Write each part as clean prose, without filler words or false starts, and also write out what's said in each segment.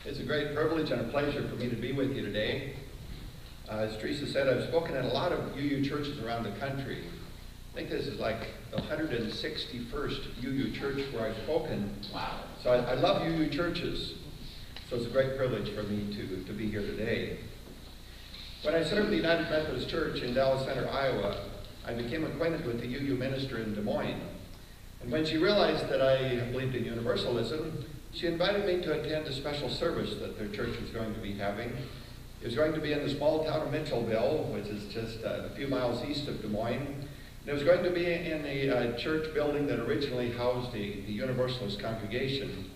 It's a great privilege and a pleasure for me to be with you today. As Teresa said, I've spoken at a lot of UU churches around the country. I think this is like the 161st UU church where I've spoken. Wow. So I love UU churches. So it's a great privilege for me to be here today. When I served the United Methodist Church in Dallas Center, Iowa, I became acquainted with the UU minister in Des Moines. And when she realized that I believed in Universalism, she invited me to attend a special service that their church was going to be having. It was going to be in the small town of Mitchellville, which is just a few miles east of Des Moines. And it was going to be in a church building that originally housed the Universalist congregation.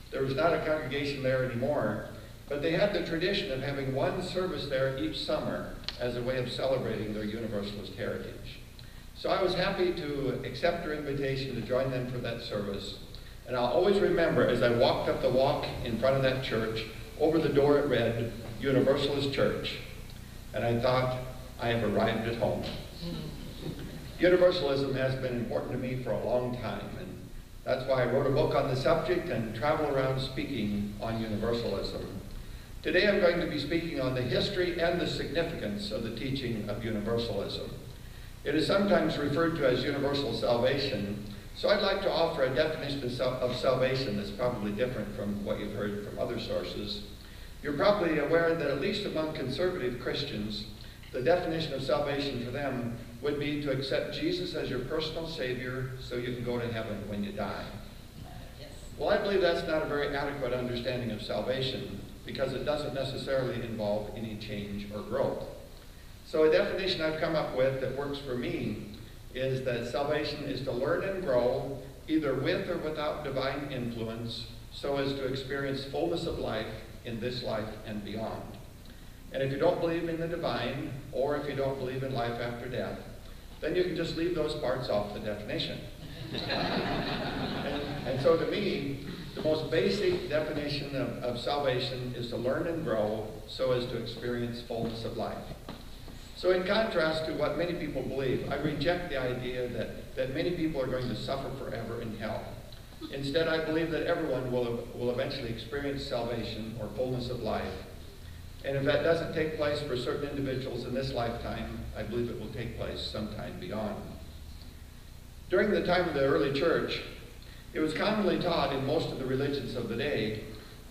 There was not a congregation there anymore, but they had the tradition of having one service there each summer as a way of celebrating their Universalist heritage. So I was happy to accept her invitation to join them for that service. And I'll always remember, as I walked up the walk in front of that church, over the door it read, Universalist Church. And I thought, I have arrived at home. Universalism has been important to me for a long time, and that's why I wrote a book on the subject and travel around speaking on Universalism. Today I'm going to be speaking on the history and the significance of the teaching of Universalism. It is sometimes referred to as universal salvation, so I'd like to offer a definition of salvation that's probably different from what you've heard from other sources. You're probably aware that at least among conservative Christians, the definition of salvation for them would be to accept Jesus as your personal Savior so you can go to heaven when you die. Yes. Well, I believe that's not a very adequate understanding of salvation because it doesn't necessarily involve any change or growth. So a definition I've come up with that works for me is that salvation is to learn and grow either with or without divine influence so as to experience fullness of life in this life and beyond. And if you don't believe in the divine, or if you don't believe in life after death, then you can just leave those parts off the definition. and so to me, the most basic definition of salvation is to learn and grow so as to experience fullness of life. So in contrast to what many people believe, I reject the idea that many people are going to suffer forever in hell. Instead, I believe that everyone will eventually experience salvation or fullness of life. And if that doesn't take place for certain individuals in this lifetime, I believe it will take place sometime beyond. During the time of the early church, it was commonly taught in most of the religions of the day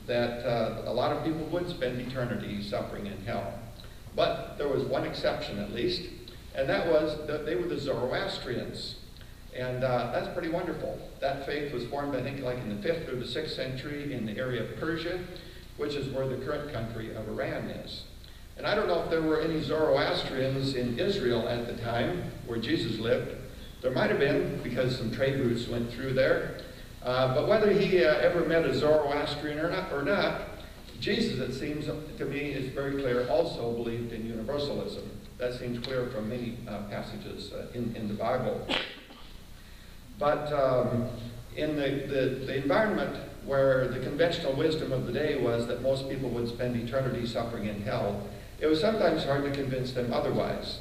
that a lot of people would spend eternity suffering in hell. But there was one exception at least, and that was that they were the Zoroastrians. And that's pretty wonderful. That faith was formed, I think, like in the 5th or the 6th century in the area of Persia, which is where the current country of Iran is. And I don't know if there were any Zoroastrians in Israel at the time where Jesus lived. There might have been, because some trade routes went through there. But whether he ever met a Zoroastrian or not, Jesus, it seems to me, is very clear, also believed in Universalism. That seems clear from many passages in the Bible. But in the environment where the conventional wisdom of the day was that most people would spend eternity suffering in hell, it was sometimes hard to convince them otherwise.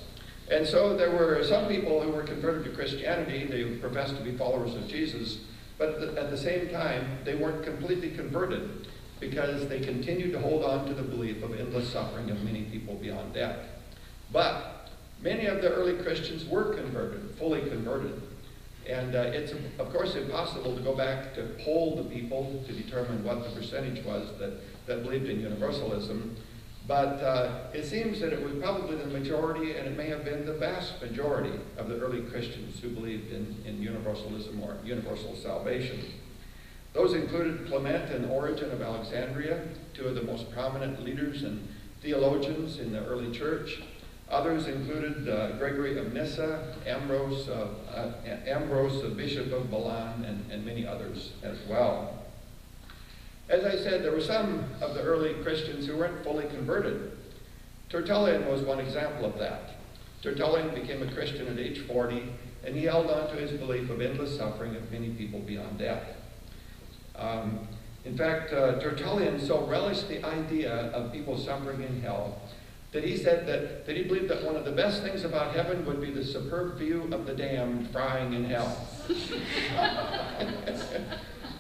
And so there were some people who were converted to Christianity. They professed to be followers of Jesus, but at the same time, they weren't completely converted because they continued to hold on to the belief of endless suffering of many people beyond death. But many of the early Christians were converted, fully converted. And it's, of course, impossible to go back to poll the people to determine what the percentage was that believed in Universalism. But it seems that it was probably the majority, and it may have been the vast majority of the early Christians who believed in Universalism or universal salvation. Those included Clement and Origen of Alexandria, two of the most prominent leaders and theologians in the early church. Others included Gregory of Nyssa, Ambrose, Bishop of Milan, and many others as well. As I said, there were some of the early Christians who weren't fully converted. Tertullian was one example of that. Tertullian became a Christian at age 40, and he held on to his belief of endless suffering of many people beyond death. In fact, Tertullian so relished the idea of people suffering in hell that he said that he believed that one of the best things about heaven would be the superb view of the damned frying in hell.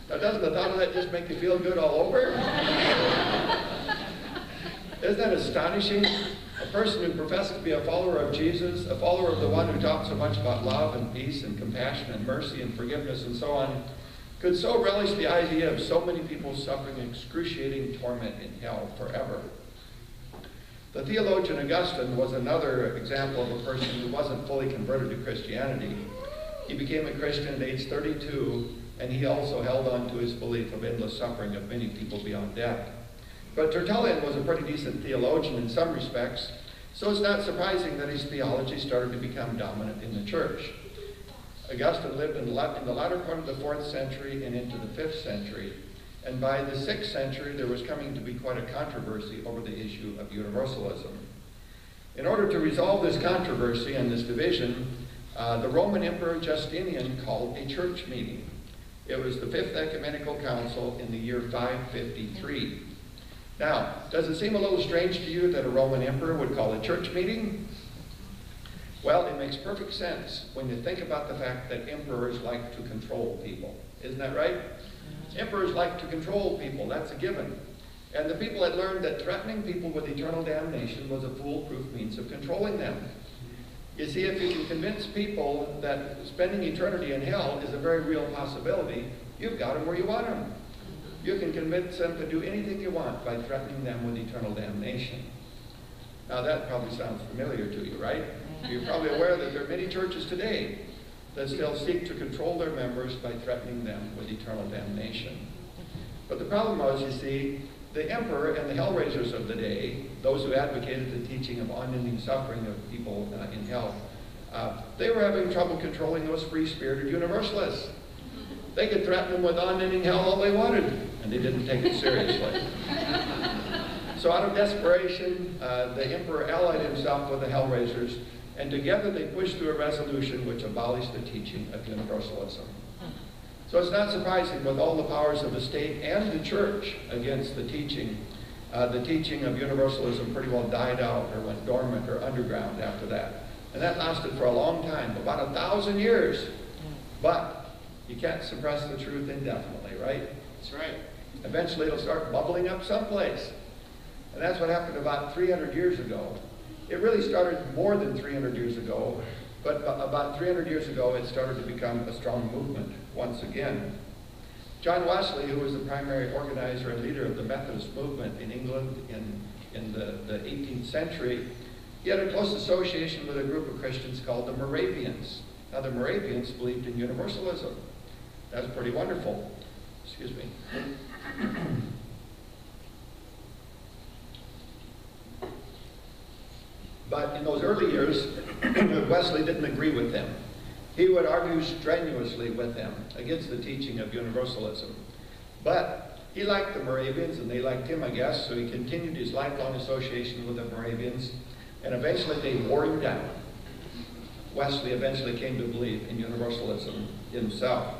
Now, doesn't the thought of that just make you feel good all over? Isn't that astonishing? A person who professes to be a follower of Jesus, a follower of the one who talks so much about love and peace and compassion and mercy and forgiveness and so on, could so relish the idea of so many people suffering excruciating torment in hell forever. The theologian Augustine was another example of a person who wasn't fully converted to Christianity. He became a Christian at age 32, and he also held on to his belief of endless suffering of many people beyond death. But Tertullian was a pretty decent theologian in some respects, so it's not surprising that his theology started to become dominant in the church. Augustine lived in the latter part of the 4th century and into the 5th century, and by the 6th century there was coming to be quite a controversy over the issue of universalism. In order to resolve this controversy and this division, the Roman Emperor Justinian called a church meeting. It was the 5th Ecumenical Council in the year 553. Now, does it seem a little strange to you that a Roman emperor would call a church meeting? Well, it makes perfect sense when you think about the fact that emperors like to control people. Isn't that right? Emperors like to control people, that's a given. And the people had learned that threatening people with eternal damnation was a foolproof means of controlling them. You see, if you can convince people that spending eternity in hell is a very real possibility, you've got them where you want them. You can convince them to do anything you want by threatening them with eternal damnation. Now that probably sounds familiar to you, right? You're probably aware that there are many churches today that still seek to control their members by threatening them with eternal damnation. But the problem was, you see, the emperor and the hellraisers of the day, those who advocated the teaching of unending suffering of people in hell, they were having trouble controlling those free-spirited Universalists. They could threaten them with unending hell all they wanted, and they didn't take it seriously. So out of desperation, the emperor allied himself with the hellraisers, and together they pushed through a resolution which abolished the teaching of Universalism. So it's not surprising, with all the powers of the state and the church against the teaching of Universalism pretty well died out or went dormant or underground after that. And that lasted for a long time, about 1,000 years. But you can't suppress the truth indefinitely, right? That's right. Eventually it'll start bubbling up someplace. And that's what happened about 300 years ago. It really started more than 300 years ago, but about 300 years ago it started to become a strong movement once again. John Wesley, who was the primary organizer and leader of the Methodist movement in England in the 18th century, he had a close association with a group of Christians called the Moravians. Now the Moravians believed in Universalism. That's pretty wonderful. Excuse me. But in those early years, Wesley didn't agree with them. He would argue strenuously with them against the teaching of Universalism. But he liked the Moravians, and they liked him, I guess, so he continued his lifelong association with the Moravians, and eventually they wore him down. Wesley eventually came to believe in Universalism himself.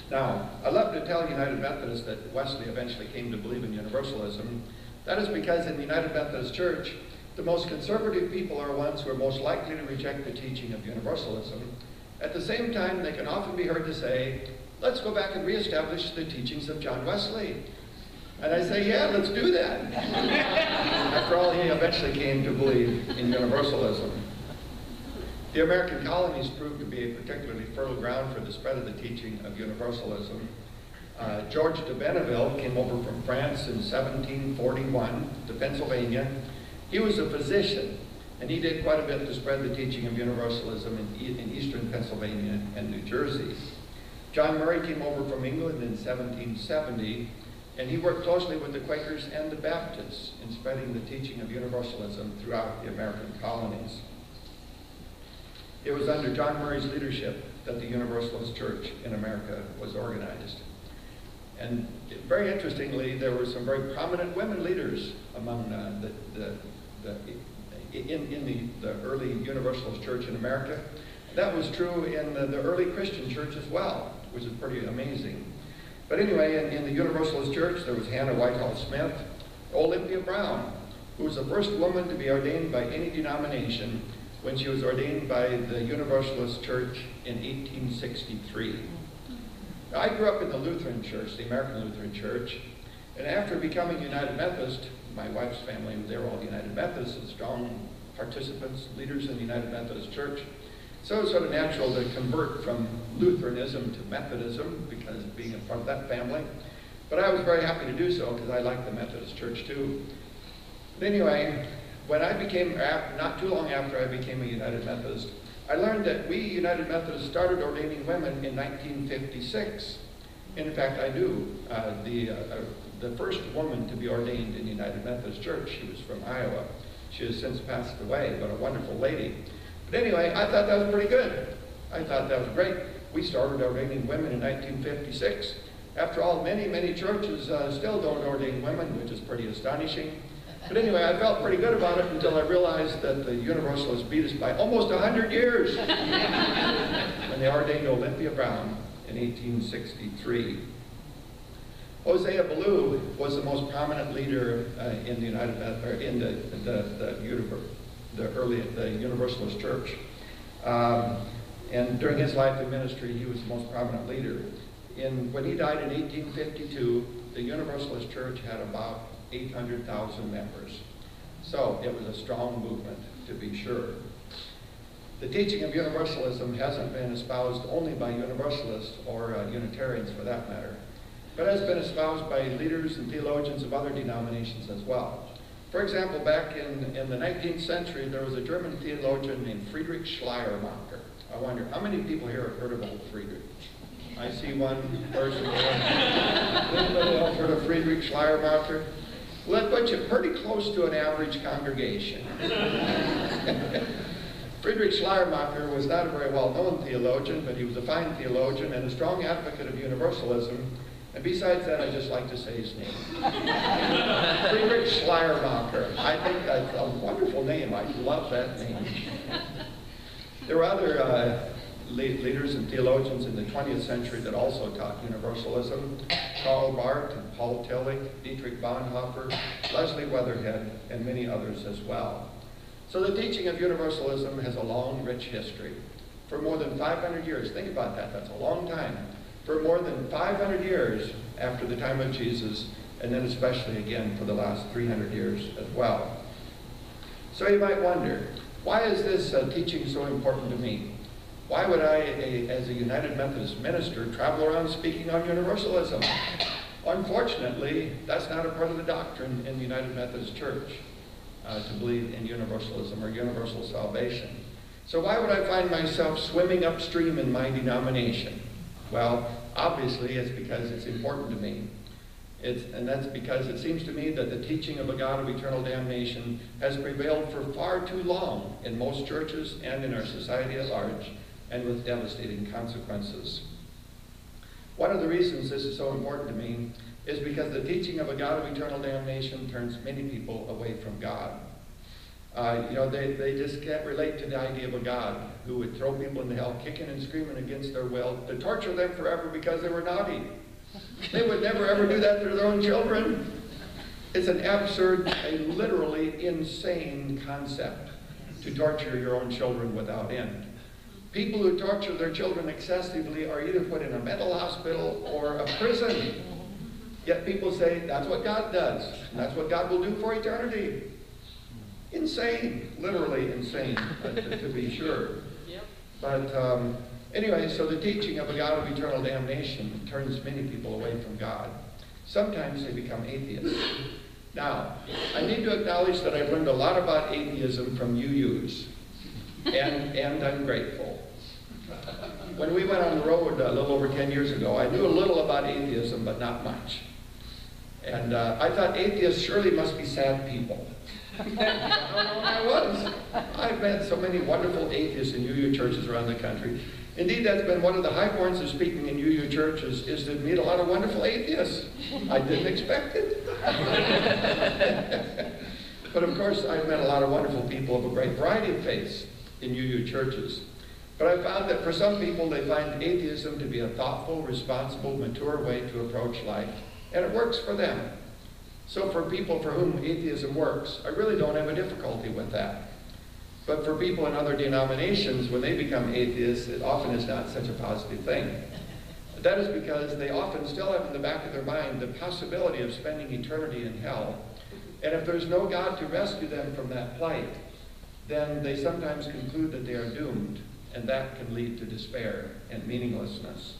Now, I love to tell United Methodists that Wesley eventually came to believe in Universalism. That is because in the United Methodist Church, the most conservative people are ones who are most likely to reject the teaching of Universalism. At the same time, they can often be heard to say, let's go back and reestablish the teachings of John Wesley. And I say, yeah, let's do that. After all, he eventually came to believe in Universalism. The American colonies proved to be a particularly fertile ground for the spread of the teaching of Universalism. George de Benneville came over from France in 1741 to Pennsylvania. He was a physician, and he did quite a bit to spread the teaching of Universalism in eastern Pennsylvania and New Jersey. John Murray came over from England in 1770, and he worked closely with the Quakers and the Baptists in spreading the teaching of Universalism throughout the American colonies. It was under John Murray's leadership that the Universalist Church in America was organized. And very interestingly, there were some very prominent women leaders among in the early Universalist Church in America. That was true in the early Christian church as well, which is pretty amazing. But anyway, in the Universalist Church, there was Hannah Whitehall Smith, Olympia Brown, who was the first woman to be ordained by any denomination when she was ordained by the Universalist Church in 1863. I grew up in the Lutheran Church, the American Lutheran Church, and after becoming United Methodist, my wife's family, they were all United Methodists and strong participants, leaders in the United Methodist Church. So it was sort of natural to convert from Lutheranism to Methodism because of being a part of that family. But I was very happy to do so because I liked the Methodist Church too. But anyway, when I became, not too long after I became a United Methodist, I learned that we United Methodists started ordaining women in 1956. In fact, I knew the first woman to be ordained in the United Methodist Church. She was from Iowa. She has since passed away, but a wonderful lady. But anyway, I thought that was pretty good. I thought that was great. We started ordaining women in 1956. After all, many churches still don't ordain women, which is pretty astonishing. But anyway, I felt pretty good about it until I realized that the Universalists beat us by almost 100 years when they ordained Olympia Brown in 1863. Hosea Ballou was the most prominent leader in the the Universalist Church, and during his life in ministry, he was the most prominent leader. When he died in 1852, the Universalist Church had about 800,000 members. So it was a strong movement, to be sure. The teaching of Universalism hasn't been espoused only by Universalists or Unitarians for that matter, but has been espoused by leaders and theologians of other denominations as well. For example, back in the 19th century, there was a German theologian named Friedrich Schleiermacher. I wonder, how many people here have heard of old Friedrich? I see one person here. Anybody else heard of Friedrich Schleiermacher? Well, that puts you pretty close to an average congregation. Friedrich Schleiermacher was not a very well-known theologian, but he was a fine theologian and a strong advocate of Universalism. And besides that, I just like to say his name. Friedrich Schleiermacher. I think that's a wonderful name. I love that name. There were other leaders and theologians in the 20th century that also taught Universalism. Karl Barth and Paul Tillich, Dietrich Bonhoeffer, Leslie Weatherhead, and many others as well. So the teaching of Universalism has a long, rich history. For more than 500 years, think about that, that's a long time. For more than 500 years after the time of Jesus, and then especially again for the last 300 years as well. So you might wonder, why is this teaching so important to me? Why would I, as a United Methodist minister, travel around speaking on Universalism? Unfortunately, that's not a part of the doctrine in the United Methodist Church, to believe in Universalism or universal salvation. So why would I find myself swimming upstream in my denomination? Well, obviously it's because it's important to me. And that's because it seems to me that the teaching of a God of eternal damnation has prevailed for far too long in most churches and in our society at large, and with devastating consequences. One of the reasons this is so important to me is because the teaching of a God of eternal damnation turns many people away from God. They just can't relate to the idea of a God who would throw people into hell kicking and screaming against their will to torture them forever because they were naughty. They would never ever do that to their own children. It's an absurd, a literally insane concept to torture your own children without end. People who torture their children excessively are either put in a mental hospital or a prison. Yet people say that's what God does, and that's what God will do for eternity. Insane, literally insane, to be sure. Yep. But anyway, so the teaching of a God of eternal damnation turns many people away from God. Sometimes they become atheists. Now, I need to acknowledge that I've learned a lot about atheism from UUs, and I'm grateful. When we went on the road a little over 10 years ago, I knew a little about atheism, but not much. And I thought atheists surely must be sad people. No, I was. I've met so many wonderful atheists in UU churches around the country. Indeed, that's been one of the high points of speaking in UU churches, is to meet a lot of wonderful atheists. I didn't expect it. But of course, I've met a lot of wonderful people of a great variety of faiths in UU churches. But I found that for some people, they find atheism to be a thoughtful, responsible, mature way to approach life, and it works for them. So for people for whom atheism works, I really don't have a difficulty with that. But for people in other denominations, when they become atheists, it often is not such a positive thing. That is because they often still have in the back of their mind the possibility of spending eternity in hell. And if there's no God to rescue them from that plight, then they sometimes conclude that they are doomed, and that can lead to despair and meaninglessness.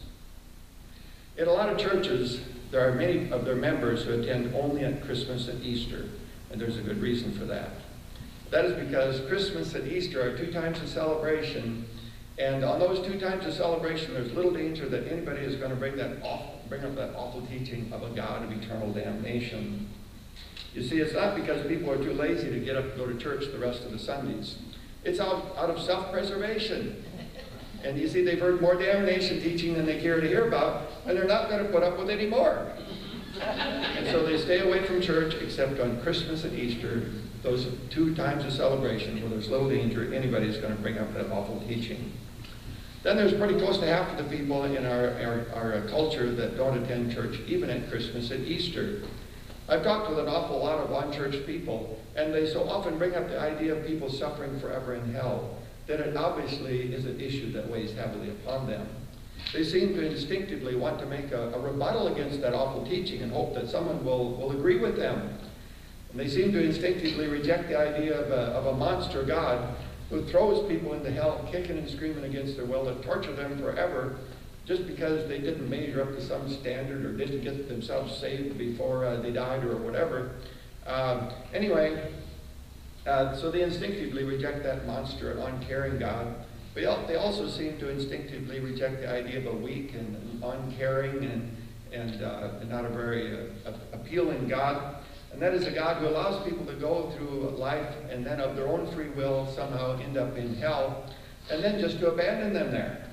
In a lot of churches, there are many of their members who attend only at Christmas and Easter, and there's a good reason for that. That is because Christmas and Easter are 2 times of celebration, and on those 2 times of celebration, there's little danger that anybody is going to bring up that awful teaching of a God of eternal damnation. You see, it's not because people are too lazy to get up and go to church the rest of the Sundays. It's out of self-preservation. And you see, they've heard more damnation teaching than they care to hear about, and they're not going to put up with any more. And so they stay away from church, except on Christmas and Easter, those 2 times of celebration where there's little danger anybody's going to bring up that awful teaching. Then there's pretty close to half of the people in our culture that don't attend church even at Christmas and Easter. I've talked with an awful lot of on-church people, and they so often bring up the idea of people suffering forever in hell, that it obviously is an issue that weighs heavily upon them. They seem to instinctively want to make a rebuttal against that awful teaching and hope that someone will agree with them. And they seem to instinctively reject the idea of a monster God who throws people into hell, kicking and screaming against their will, to torture them forever, just because they didn't measure up to some standard or didn't get themselves saved before they died or whatever. So they instinctively reject that monster and uncaring God. But they also seem to instinctively reject the idea of a weak and uncaring and not a very appealing God. And that is a God who allows people to go through life and then of their own free will somehow end up in hell, and then just to abandon them there.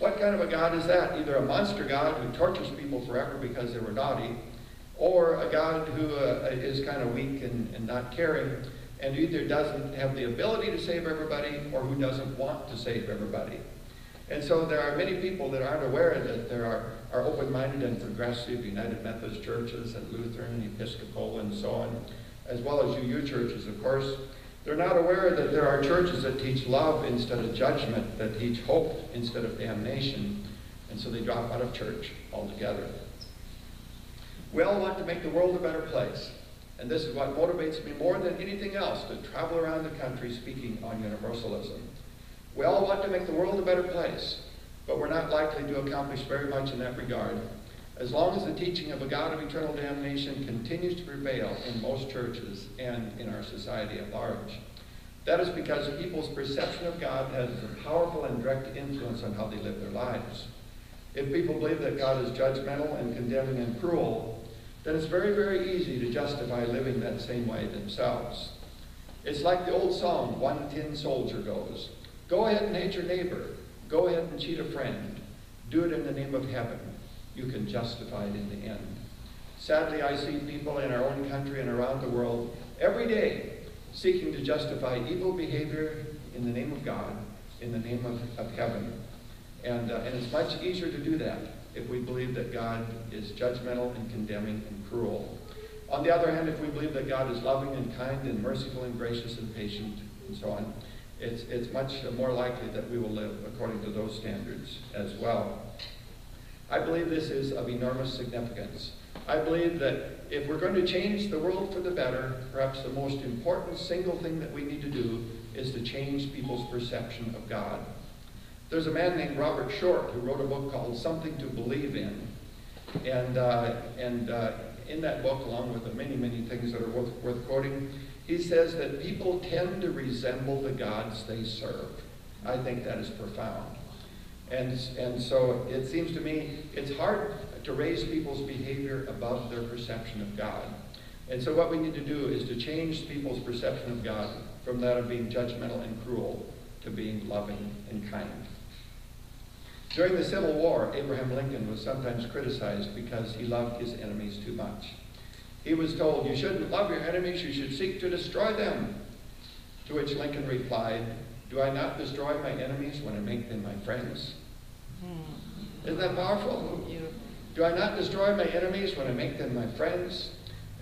What kind of a God is that? Either a monster God who tortures people forever because they were naughty, or a God who is kind of weak and not caring, and either doesn't have the ability to save everybody or who doesn't want to save everybody. And so there are many people that aren't aware that there are open-minded and progressive United Methodist churches and Lutheran, Episcopal, and so on, as well as UU churches, of course. They're not aware that there are churches that teach love instead of judgment, that teach hope instead of damnation, and so they drop out of church altogether. We all want to make the world a better place, and this is what motivates me more than anything else to travel around the country speaking on universalism. We all want to make the world a better place, but we're not likely to accomplish very much in that regard, as long as the teaching of a God of eternal damnation continues to prevail in most churches and in our society at large. That is because people's perception of God has a powerful and direct influence on how they live their lives. If people believe that God is judgmental and condemning and cruel, then it's very, very easy to justify living that same way themselves. It's like the old song, "One Tin Soldier" goes, "Go ahead and hate your neighbor. Go ahead and cheat a friend. Do it in the name of heaven. You can justify it in the end." Sadly, I see people in our own country and around the world every day seeking to justify evil behavior in the name of God, in the name of heaven. And it's much easier to do that if we believe that God is judgmental and condemning and cruel. On the other hand, if we believe that God is loving and kind and merciful and gracious and patient and so on, it's much more likely that we will live according to those standards as well. I believe this is of enormous significance. I believe that if we're going to change the world for the better, perhaps the most important single thing that we need to do is to change people's perception of God. There's a man named Robert Short who wrote a book called Something to Believe In. And in that book, along with the many, many things that are worth quoting, he says that people tend to resemble the gods they serve. I think that is profound. And so it seems to me it's hard to raise people's behavior above their perception of God. And so what we need to do is to change people's perception of God from that of being judgmental and cruel to being loving and kind. During the Civil War, Abraham Lincoln was sometimes criticized because he loved his enemies too much. He was told, "You shouldn't love your enemies, you should seek to destroy them." To which Lincoln replied, "Do I not destroy my enemies when I make them my friends?" Isn't that powerful? Do I not destroy my enemies when I make them my friends?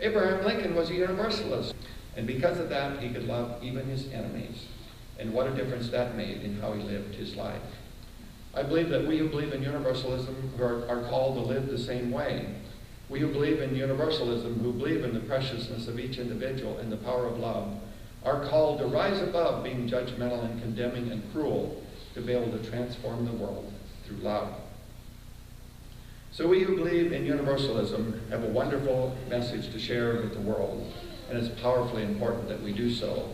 Abraham Lincoln was a Universalist, and because of that, he could love even his enemies. And what a difference that made in how he lived his life. I believe that we who believe in universalism are called to live the same way. We who believe in universalism, who believe in the preciousness of each individual and the power of love, are called to rise above being judgmental and condemning and cruel, to be able to transform the world through love. So we who believe in universalism have a wonderful message to share with the world, and it's powerfully important that we do so.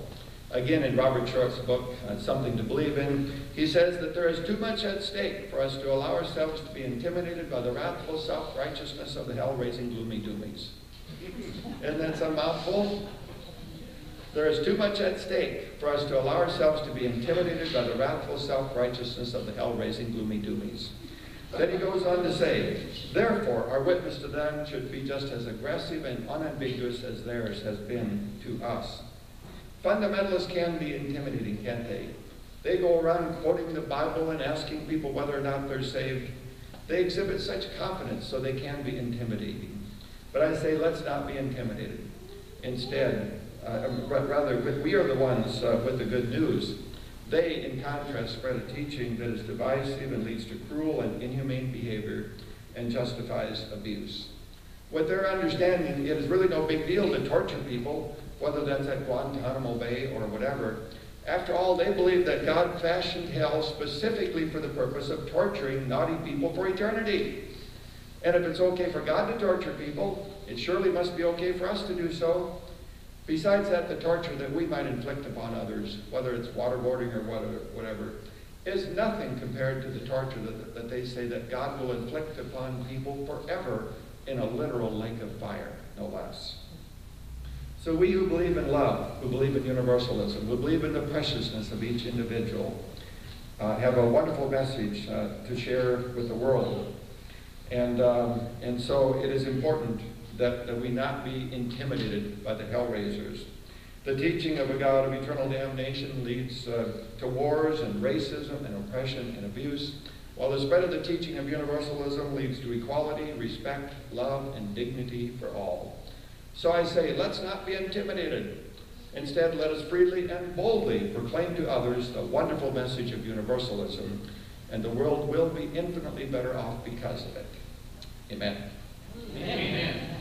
Again, in Robert Short's book, Something to Believe In, he says that there is too much at stake for us to allow ourselves to be intimidated by the wrathful self-righteousness of the hell-raising gloomy doomies. Isn't that some mouthful? There is too much at stake for us to allow ourselves to be intimidated by the wrathful self-righteousness of the hell-raising gloomy doomies. Then he goes on to say, therefore, our witness to them should be just as aggressive and unambiguous as theirs has been to us. Fundamentalists can be intimidating, can't they? They go around quoting the Bible and asking people whether or not they're saved. They exhibit such confidence, so they can be intimidating. But I say, let's not be intimidated. Instead, rather, we are the ones with the good news. They, in contrast, spread a teaching that is divisive and leads to cruel and inhumane behavior and justifies abuse. With their understanding, it is really no big deal to torture people, whether that's at Guantanamo Bay or whatever. After all, they believe that God fashioned hell specifically for the purpose of torturing naughty people for eternity. And if it's okay for God to torture people, it surely must be okay for us to do so. Besides that, the torture that we might inflict upon others, whether it's waterboarding or whatever, is nothing compared to the torture that they say that God will inflict upon people forever in a literal lake of fire, no less. So we who believe in love, who believe in universalism, who believe in the preciousness of each individual, have a wonderful message to share with the world. And so it is important that we not be intimidated by the hellraisers. The teaching of a God of eternal damnation leads to wars and racism and oppression and abuse, while the spread of the teaching of universalism leads to equality, respect, love, and dignity for all. So I say, let's not be intimidated. Instead, let us freely and boldly proclaim to others the wonderful message of universalism, and the world will be infinitely better off because of it. Amen. Amen.